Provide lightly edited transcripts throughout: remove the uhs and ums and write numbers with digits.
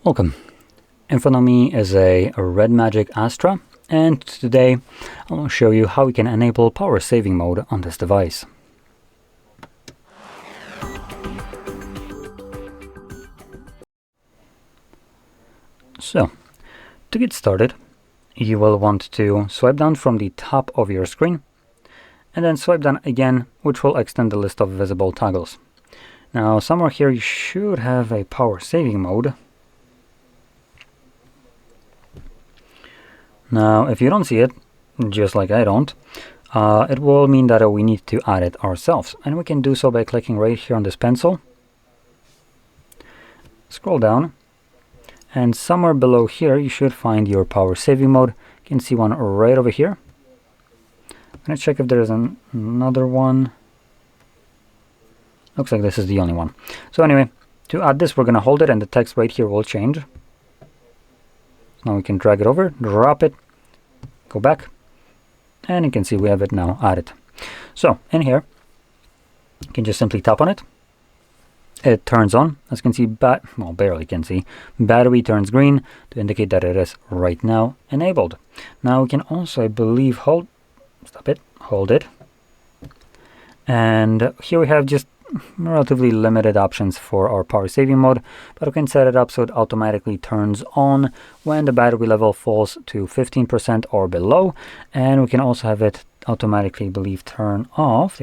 Welcome. In front of me is a Red Magic Astra, and today I will show you how we can enable power saving mode on this device. So, to get started, you will want to swipe down from the top of your screen and then swipe down again, which will extend the list of visible toggles. Now, somewhere here you should have a power saving mode. Now, if you don't see it, just like I don't, it will mean that we need to add it ourselves. And we can do so by clicking right here on this pencil. Scroll down, and somewhere below here you should find your power saving mode. You can see one right over here. I'm going to check if there's another one. Looks like this is the only one. So anyway, to add this, we're going to hold it and the text right here will change. Now we can drag it over, drop it, go back, and you can see we have it now added. So in here, you can just simply tap on it. It turns on. As you can see, barely can see, battery turns green to indicate that it is right now enabled. Now we can also, I believe, hold it. And here we have just relatively limited options for our power saving mode, but we can set it up so it automatically turns on when the battery level falls to 15% or below, and we can also have it automatically, I believe, turn off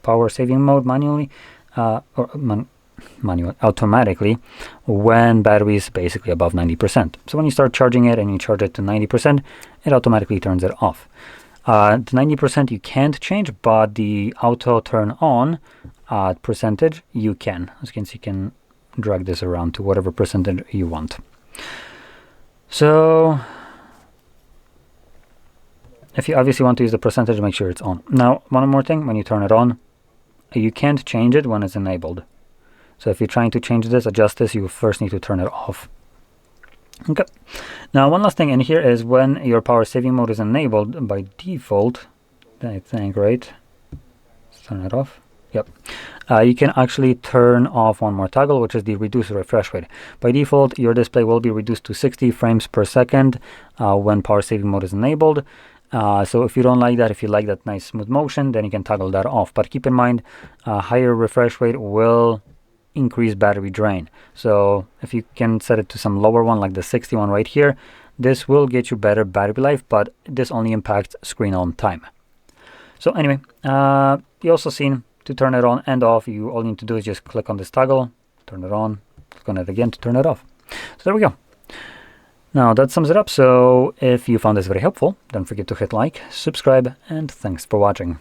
power saving mode manually automatically when battery is basically above 90%. So when you start charging it and you charge it to 90%, it automatically turns it off. The 90% you can't change, but the auto turn on percentage you can. As you can see, you can drag this around to whatever percentage you want. So if you obviously want to use the percentage, make sure it's on. Now, one more thing, when you turn it on, you can't change it when it's enabled. So if you're trying to change this, adjust this, you first need to turn it off. Okay. Now, one last thing in here is when your power saving mode is enabled by default, I think, right? Let's turn it off. Yep. You can actually turn off one more toggle, which is the reduce refresh rate. By default, your display will be reduced to 60 frames per second when power saving mode is enabled. So if you don't like that, if you like that nice smooth motion, then you can toggle that off. But keep in mind, higher refresh rate will increase battery drain. So if you can set it to some lower one, like the 61 right here, this will get you better battery life, but this only impacts screen on time. So anyway, you also seen to turn it on and off, you all need to do is just click on this toggle, turn it on, click on it again to turn it off. So there we go. Now that sums it up. So if you found this very helpful, don't forget to hit like, subscribe, and thanks for watching.